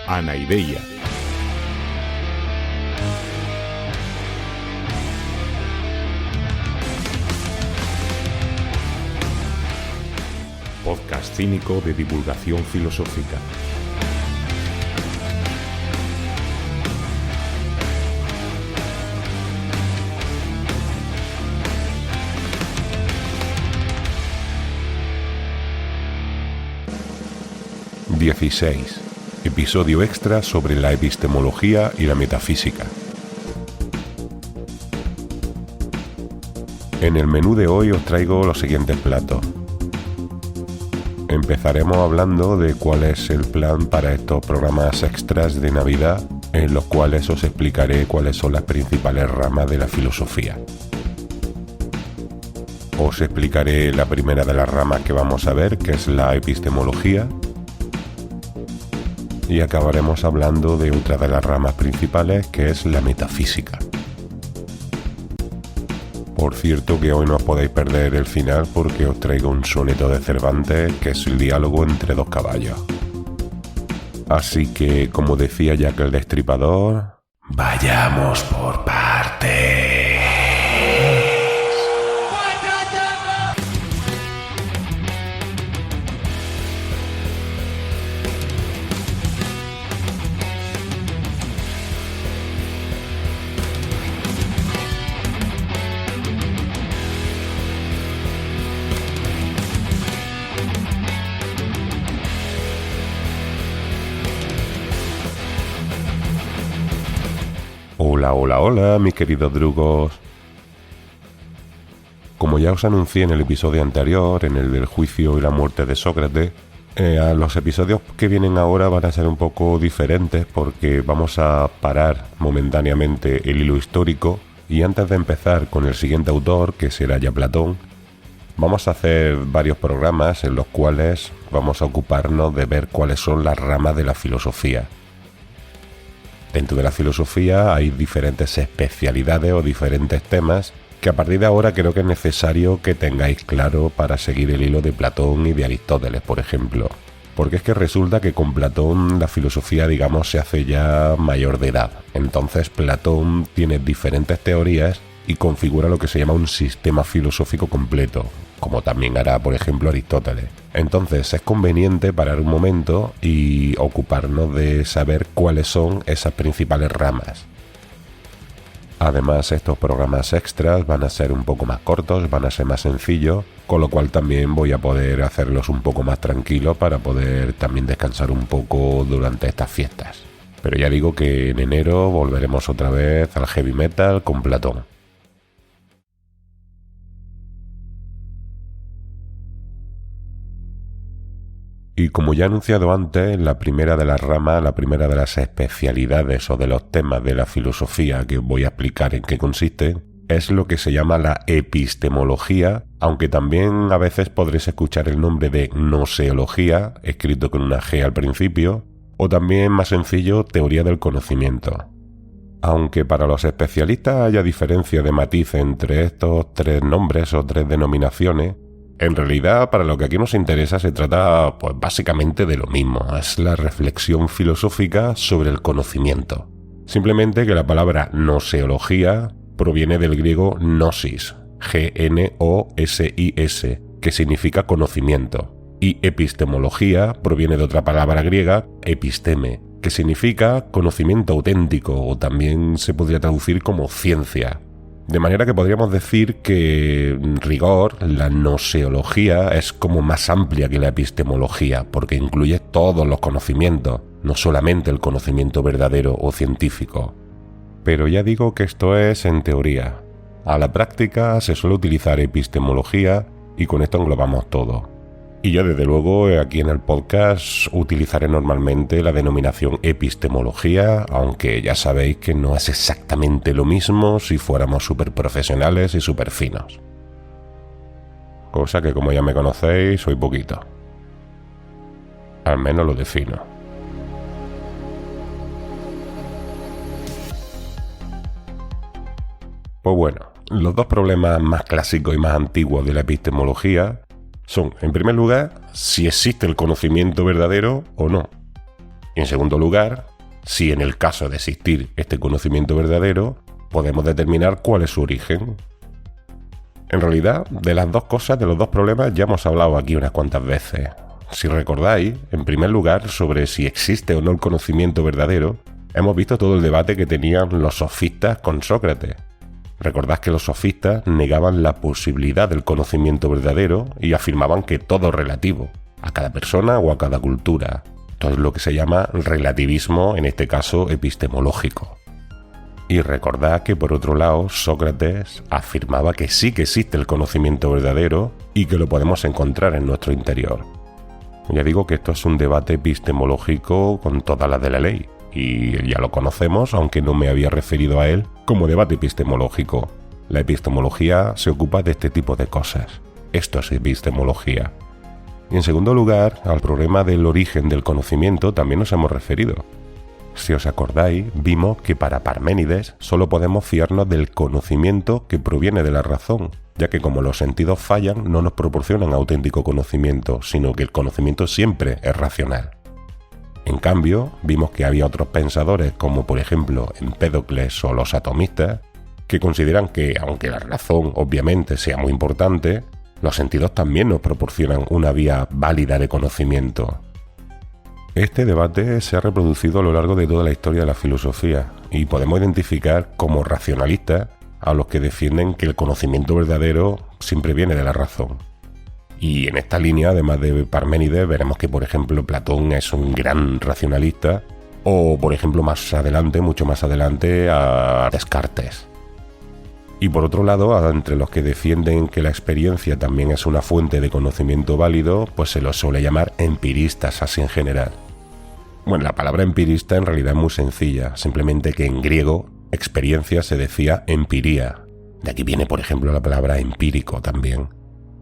Anaideia. Podcast cínico de divulgación filosófica. XVI. Episodio extra sobre la epistemología y la metafísica. En el menú de hoy os traigo los siguientes platos. Empezaremos hablando de cuál es el plan para estos programas extras de Navidad, en los cuales os explicaré cuáles son las principales ramas de la filosofía. Os explicaré la primera de las ramas que vamos a ver, que es la epistemología, y acabaremos hablando de otra de las ramas principales, que es la metafísica. Por cierto, que hoy no os podéis perder el final porque os traigo un soneto de Cervantes, que es el diálogo entre dos caballos. Así que, como decía Jack el Destripador, vayamos por partes. Hola, mis queridos drugos. Como ya os anuncié en el episodio anterior, en el del juicio y la muerte de Sócrates, los episodios que vienen ahora van a ser un poco diferentes porque vamos a parar momentáneamente el hilo histórico y antes de empezar con el siguiente autor, que será ya Platón, vamos a hacer varios programas en los cuales vamos a ocuparnos de ver cuáles son las ramas de la filosofía. Dentro de la filosofía hay diferentes especialidades o diferentes temas que a partir de ahora creo que es necesario que tengáis claro para seguir el hilo de Platón y de Aristóteles, por ejemplo. Porque es que resulta que con Platón la filosofía, digamos, se hace ya mayor de edad. Entonces Platón tiene diferentes teorías y configura lo que se llama un sistema filosófico completo, como también hará, por ejemplo, Aristóteles. Entonces es conveniente parar un momento y ocuparnos de saber cuáles son esas principales ramas. Además, estos programas extras van a ser un poco más cortos, van a ser más sencillos, con lo cual también voy a poder hacerlos un poco más tranquilos para poder también descansar un poco durante estas fiestas. Pero ya digo que en enero volveremos otra vez al heavy metal con Platón. Y como ya he anunciado antes, la primera de las ramas, la primera de las especialidades o de los temas de la filosofía que voy a explicar en qué consiste, es lo que se llama la epistemología, aunque también a veces podréis escuchar el nombre de gnoseología, escrito con una G al principio, o también más sencillo, teoría del conocimiento. Aunque para los especialistas haya diferencia de matiz entre estos tres nombres o tres denominaciones, en realidad, para lo que aquí nos interesa, se trata pues básicamente de lo mismo. Es la reflexión filosófica sobre el conocimiento. Simplemente que la palabra gnoseología proviene del griego gnosis, G-N-O-S-I-S, que significa conocimiento. Y epistemología proviene de otra palabra griega, episteme, que significa conocimiento auténtico o también se podría traducir como ciencia. De manera que podríamos decir que, en rigor, la gnoseología es como más amplia que la epistemología, porque incluye todos los conocimientos, no solamente el conocimiento verdadero o científico. Pero ya digo que esto es en teoría. A la práctica se suele utilizar epistemología y con esto englobamos todo. Y yo desde luego aquí en el podcast utilizaré normalmente la denominación epistemología, aunque ya sabéis que no es exactamente lo mismo si fuéramos súper profesionales y súper finos. Cosa que, como ya me conocéis, soy poquito. Al menos lo defino. Pues bueno, los dos problemas más clásicos y más antiguos de la epistemología son, en primer lugar, si existe el conocimiento verdadero o no. Y en segundo lugar, si en el caso de existir este conocimiento verdadero, podemos determinar cuál es su origen. En realidad, de las dos cosas, de los dos problemas, ya hemos hablado aquí unas cuantas veces. Si recordáis, en primer lugar, sobre si existe o no el conocimiento verdadero, hemos visto todo el debate que tenían los sofistas con Sócrates. Recordad que los sofistas negaban la posibilidad del conocimiento verdadero y afirmaban que todo es relativo, a cada persona o a cada cultura. Esto es lo que se llama relativismo, en este caso epistemológico. Y recordad que por otro lado Sócrates afirmaba que sí que existe el conocimiento verdadero y que lo podemos encontrar en nuestro interior. Ya digo que esto es un debate epistemológico con todas las de la ley, y ya lo conocemos, aunque no me había referido a él como debate epistemológico. La epistemología se ocupa de este tipo de cosas. Esto es epistemología. Y en segundo lugar, al problema del origen del conocimiento también nos hemos referido. Si os acordáis, vimos que para Parménides solo podemos fiarnos del conocimiento que proviene de la razón, ya que como los sentidos fallan, no nos proporcionan auténtico conocimiento, sino que el conocimiento siempre es racional. En cambio, vimos que había otros pensadores, como por ejemplo Empédocles o los atomistas, que consideran que, aunque la razón obviamente sea muy importante, los sentidos también nos proporcionan una vía válida de conocimiento. Este debate se ha reproducido a lo largo de toda la historia de la filosofía y podemos identificar como racionalistas a los que defienden que el conocimiento verdadero siempre viene de la razón. Y en esta línea, además de Parménides, veremos que, por ejemplo, Platón es un gran racionalista, o, por ejemplo, más adelante, mucho más adelante, a Descartes. Y por otro lado, entre los que defienden que la experiencia también es una fuente de conocimiento válido, pues se los suele llamar empiristas, así en general. Bueno, la palabra empirista en realidad es muy sencilla, simplemente que en griego experiencia se decía empiría. De aquí viene, por ejemplo, la palabra empírico también.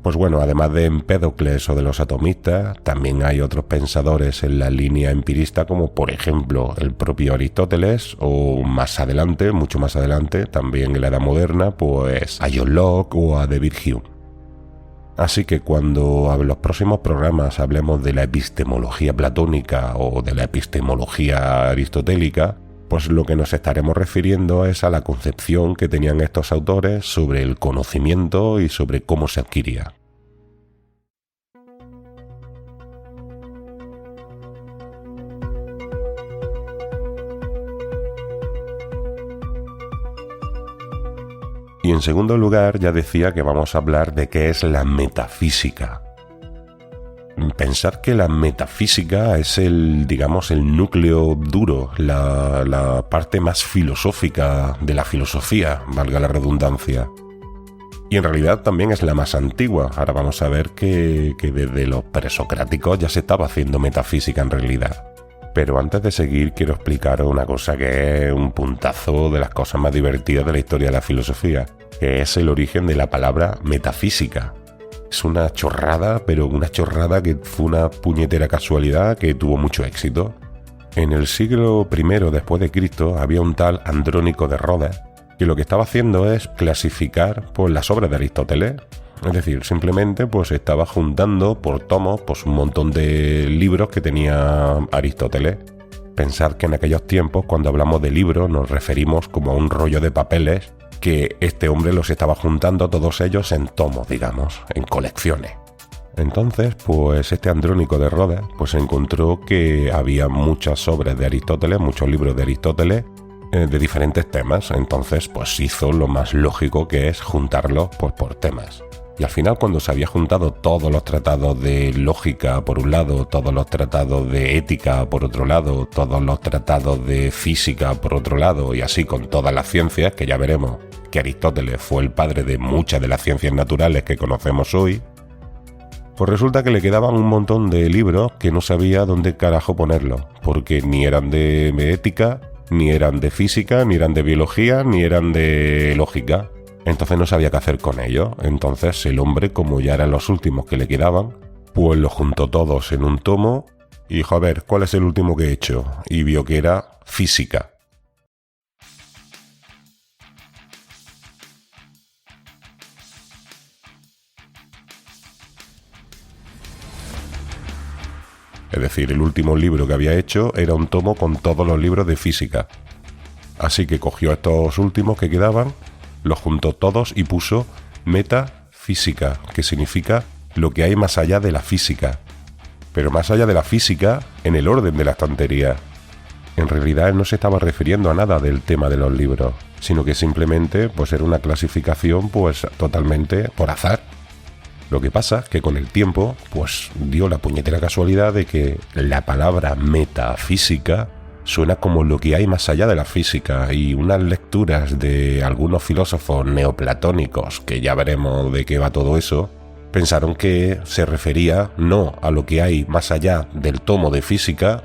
Pues bueno, además de Empédocles o de los atomistas, también hay otros pensadores en la línea empirista, como por ejemplo el propio Aristóteles, o más adelante, mucho más adelante, también en la Edad Moderna, pues a John Locke o a David Hume. Así que cuando en los próximos programas hablemos de la epistemología platónica o de la epistemología aristotélica, pues lo que nos estaremos refiriendo es a la concepción que tenían estos autores sobre el conocimiento y sobre cómo se adquiría. Y en segundo lugar, ya decía que vamos a hablar de qué es la metafísica. Pensar que la metafísica es el núcleo duro, la parte más filosófica de la filosofía, valga la redundancia. Y en realidad también es la más antigua. Ahora vamos a ver que desde los presocráticos ya se estaba haciendo metafísica en realidad. Pero antes de seguir quiero explicaros una cosa que es un puntazo de las cosas más divertidas de la historia de la filosofía, que es el origen de la palabra metafísica. Es una chorrada, pero una chorrada que fue una puñetera casualidad que tuvo mucho éxito. En el siglo I después de Cristo había un tal Andrónico de Rodas que lo que estaba haciendo es clasificar pues, las obras de Aristóteles. Es decir, simplemente pues estaba juntando por tomos pues, un montón de libros que tenía Aristóteles. Pensad que en aquellos tiempos, cuando hablamos de libros, nos referimos como a un rollo de papeles que este hombre los estaba juntando todos ellos en tomos, digamos, en colecciones. Entonces, pues este Andrónico de Rodas pues encontró que había muchas obras de Aristóteles, muchos libros de Aristóteles, de diferentes temas. Entonces, pues hizo lo más lógico, que es juntarlos pues, por temas. Y al final, cuando se había juntado todos los tratados de lógica por un lado, todos los tratados de ética por otro lado, todos los tratados de física por otro lado, y así con todas las ciencias, que ya veremos que Aristóteles fue el padre de muchas de las ciencias naturales que conocemos hoy, pues resulta que le quedaban un montón de libros que no sabía dónde carajo ponerlos, porque ni eran de ética, ni eran de física, ni eran de biología, ni eran de lógica. Entonces no sabía qué hacer con ellos. Entonces el hombre, como ya eran los últimos que le quedaban, pues los juntó todos en un tomo y dijo, a ver, ¿cuál es el último que he hecho? Y vio que era física. Es decir, el último libro que había hecho era un tomo con todos los libros de física. Así que cogió estos últimos que quedaban, los juntó todos y puso metafísica, que significa lo que hay más allá de la física. Pero más allá de la física, en el orden de la estantería. En realidad él no se estaba refiriendo a nada del tema de los libros, sino que simplemente pues era una clasificación pues totalmente por azar. Lo que pasa es que con el tiempo pues dio la puñetera casualidad de que la palabra metafísica suena como lo que hay más allá de la física, y unas lecturas de algunos filósofos neoplatónicos, que ya veremos de qué va todo eso, pensaron que se refería no a lo que hay más allá del tomo de física,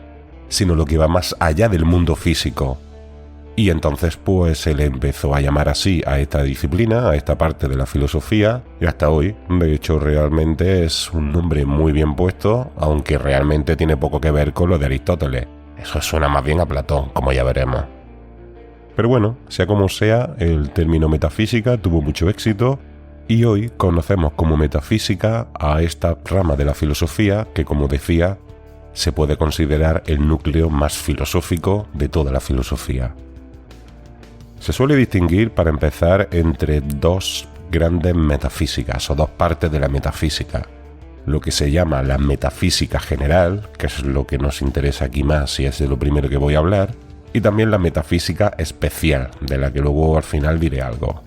sino lo que va más allá del mundo físico. Y entonces pues se le empezó a llamar así a esta disciplina, a esta parte de la filosofía, y hasta hoy, de hecho, realmente es un nombre muy bien puesto, aunque realmente tiene poco que ver con lo de Aristóteles. Eso suena más bien a Platón, como ya veremos. Pero bueno, sea como sea, el término metafísica tuvo mucho éxito, y hoy conocemos como metafísica a esta rama de la filosofía que, como decía, se puede considerar el núcleo más filosófico de toda la filosofía. Se suele distinguir, para empezar, entre dos grandes metafísicas o dos partes de la metafísica. Lo que se llama la metafísica general, que es lo que nos interesa aquí más y es de lo primero que voy a hablar, y también la metafísica especial, de la que luego al final diré algo.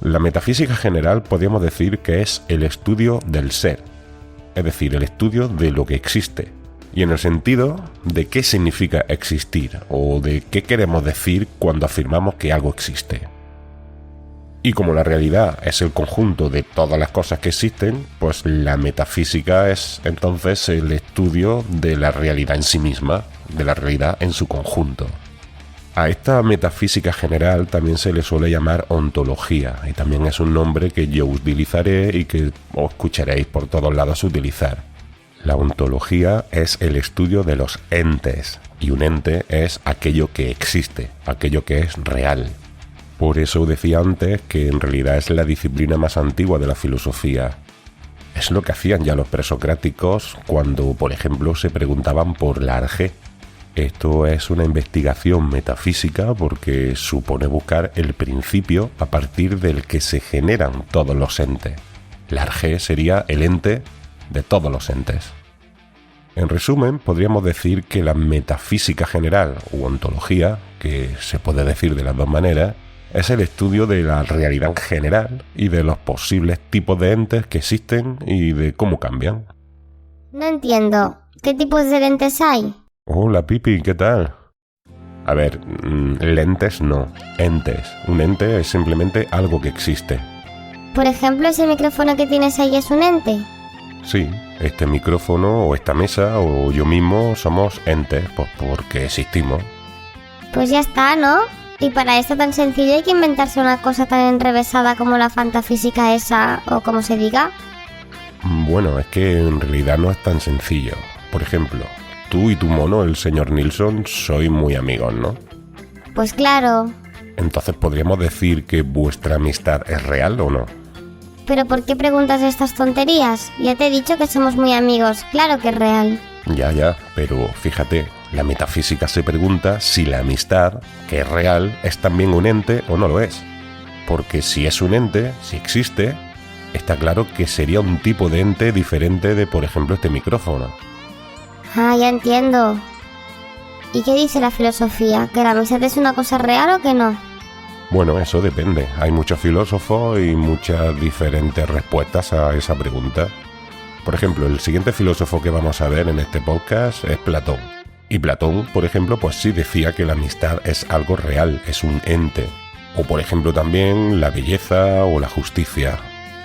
La metafísica general podríamos decir que es el estudio del ser, es decir, el estudio de lo que existe, y en el sentido de qué significa existir o de qué queremos decir cuando afirmamos que algo existe. Y como la realidad es el conjunto de todas las cosas que existen, pues la metafísica es entonces el estudio de la realidad en sí misma, de la realidad en su conjunto. A esta metafísica general también se le suele llamar ontología, y también es un nombre que yo utilizaré y que os escucharéis por todos lados utilizar. La ontología es el estudio de los entes, y un ente es aquello que existe, aquello que es real. Por eso decía antes que en realidad es la disciplina más antigua de la filosofía. Es lo que hacían ya los presocráticos cuando, por ejemplo, se preguntaban por la arjé. Esto es una investigación metafísica porque supone buscar el principio a partir del que se generan todos los entes. La arjé sería el ente de todos los entes. En resumen, podríamos decir que la metafísica general u ontología, que se puede decir de las dos maneras, es el estudio de la realidad en general y de los posibles tipos de entes que existen y de cómo cambian. No entiendo. ¿Qué tipos de entes hay? Hola Pipi, ¿qué tal? A ver, lentes no, entes. Un ente es simplemente algo que existe. Por ejemplo, ¿ese micrófono que tienes ahí es un ente? Sí, este micrófono o esta mesa o yo mismo somos entes, pues porque existimos. Pues ya está, ¿no? Y para esto tan sencillo hay que inventarse una cosa tan enrevesada como la fantafísica esa, o como se diga. Bueno, es que en realidad no es tan sencillo. Por ejemplo, tú y tu mono, el señor Nilsson, sois muy amigos, ¿no? Pues claro. Entonces podríamos decir que vuestra amistad es real o no. ¿Pero por qué preguntas estas tonterías? Ya te he dicho que somos muy amigos, claro que es real. Ya, pero fíjate, la metafísica se pregunta si la amistad, que es real, es también un ente o no lo es. Porque si es un ente, si existe, está claro que sería un tipo de ente diferente de, por ejemplo, este micrófono. Ah, ya entiendo. ¿Y qué dice la filosofía? ¿Que la amistad es una cosa real o que no? Bueno, eso depende. Hay muchos filósofos y muchas diferentes respuestas a esa pregunta. Por ejemplo, el siguiente filósofo que vamos a ver en este podcast es Platón. Y Platón, por ejemplo, pues sí decía que la amistad es algo real, es un ente. O por ejemplo también la belleza o la justicia.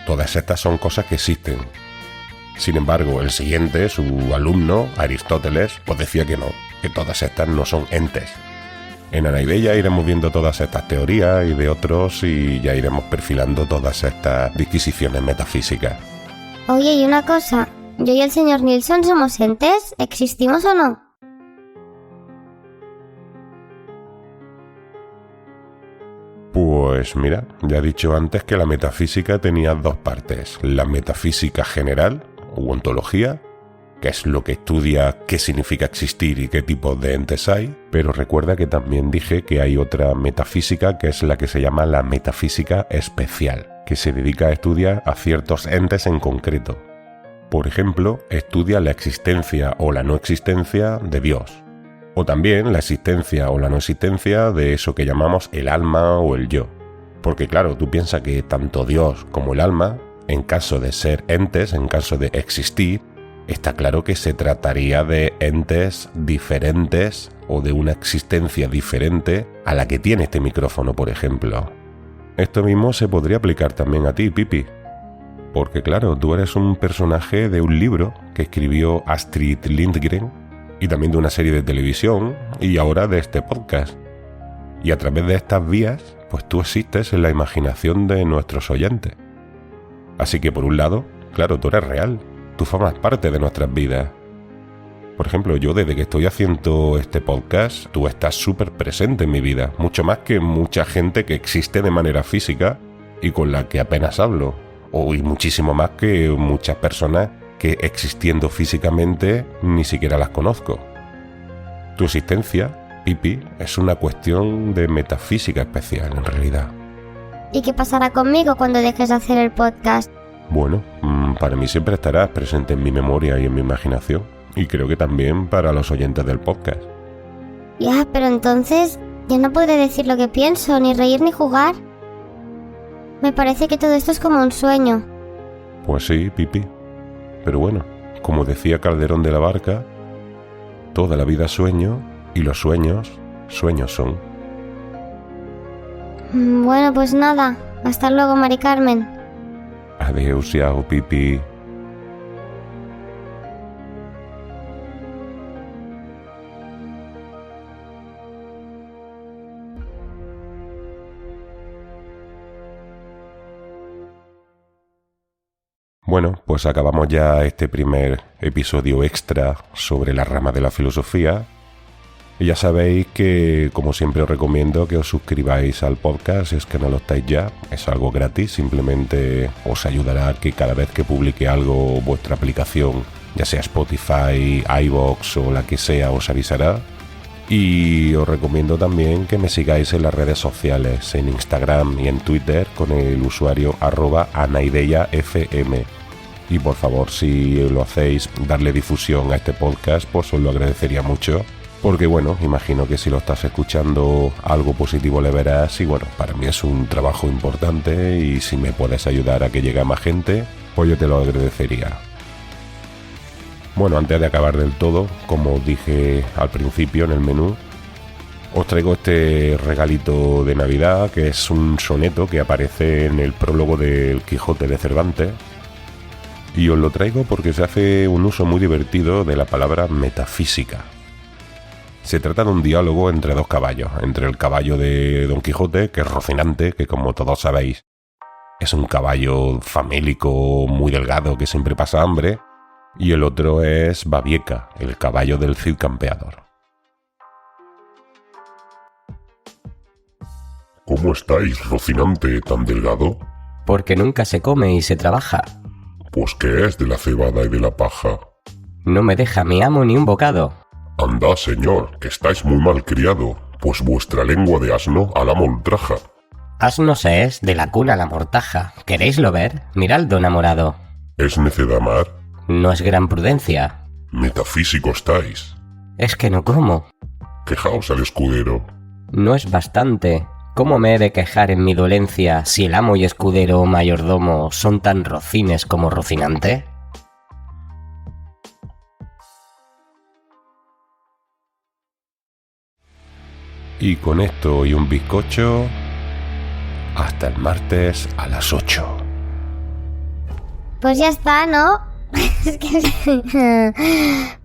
Todas estas son cosas que existen. Sin embargo, el siguiente, su alumno, Aristóteles, pues decía que no, que todas estas no son entes. En Anaideya iremos viendo todas estas teorías y de otros y ya iremos perfilando todas estas disquisiciones metafísicas. Oye, y una cosa, ¿yo y el señor Nilsson somos entes? ¿Existimos o no? Pues mira, ya he dicho antes que la metafísica tenía dos partes, la metafísica general, u ontología, que es lo que estudia qué significa existir y qué tipos de entes hay, pero recuerda que también dije que hay otra metafísica que es la que se llama la metafísica especial, que se dedica a estudiar a ciertos entes en concreto. Por ejemplo, estudia la existencia o la no existencia de Dios, o también la existencia o la no existencia de eso que llamamos el alma o el yo. Porque claro, tú piensas que tanto Dios como el alma, en caso de ser entes, en caso de existir, está claro que se trataría de entes diferentes o de una existencia diferente a la que tiene este micrófono, por ejemplo. Esto mismo se podría aplicar también a ti, Pipi. Porque claro, tú eres un personaje de un libro que escribió Astrid Lindgren y también de una serie de televisión y ahora de este podcast. Y a través de estas vías, pues tú existes en la imaginación de nuestros oyentes. Así que por un lado, claro, tú eres real. Tú formas parte de nuestras vidas. Por ejemplo, yo desde que estoy haciendo este podcast, tú estás súper presente en mi vida, mucho más que mucha gente que existe de manera física y con la que apenas hablo, y muchísimo más que muchas personas que existiendo físicamente ni siquiera las conozco. Tu existencia, Pipi, es una cuestión de metafísica especial en realidad. ¿Y qué pasará conmigo cuando dejes de hacer el podcast? Bueno, para mí siempre estarás presente en mi memoria y en mi imaginación. Y creo que también para los oyentes del podcast. Ya, pero entonces ya no podré decir lo que pienso, ni reír ni jugar. Me parece que todo esto es como un sueño. Pues sí, Pipi. Pero bueno, como decía Calderón de la Barca, toda la vida sueño y los sueños, sueños son. Bueno, pues nada. Hasta luego, Mari Carmen. Adiós, Yao, Pipi. Bueno, pues acabamos ya este primer episodio extra sobre la rama de la filosofía. Y ya sabéis que, como siempre, os recomiendo que os suscribáis al podcast si es que no lo estáis ya. Es algo gratis, simplemente os ayudará a que cada vez que publique algo vuestra aplicación, ya sea Spotify, iVoox o la que sea, os avisará. Y os recomiendo también que me sigáis en las redes sociales, en Instagram y en Twitter con el usuario @anaideiafm. Y por favor, si lo hacéis, darle difusión a este podcast, pues os lo agradecería mucho. Porque bueno, imagino que si lo estás escuchando algo positivo le verás y bueno, para mí es un trabajo importante y si me puedes ayudar a que llegue a más gente, pues yo te lo agradecería. Bueno, antes de acabar del todo, como os dije al principio en el menú, os traigo este regalito de Navidad que es un soneto que aparece en el prólogo del Quijote de Cervantes. Y os lo traigo porque se hace un uso muy divertido de la palabra metafísica. Se trata de un diálogo entre dos caballos, entre el caballo de Don Quijote, que es Rocinante, que como todos sabéis es un caballo famélico, muy delgado, que siempre pasa hambre, y el otro es Babieca, el caballo del Cid Campeador. ¿Cómo estáis, Rocinante, tan delgado? Porque nunca se come y se trabaja. Pues ¿qué es de la cebada y de la paja? No me deja mi amo ni un bocado. Anda, señor, que estáis muy mal criado, pues vuestra lengua de asno a la moltraja. Asno se es, de la cuna a la mortaja. ¿Queréislo ver? Mirad, enamorado. ¿Es necedamar? No es gran prudencia. Metafísico estáis. Es que no como. Quejaos al escudero. No es bastante. ¿Cómo me he de quejar en mi dolencia si el amo y escudero o mayordomo son tan rocines como Rocinante? Y con esto y un bizcocho, hasta el martes a las 8. Pues ya está, ¿no? Es que...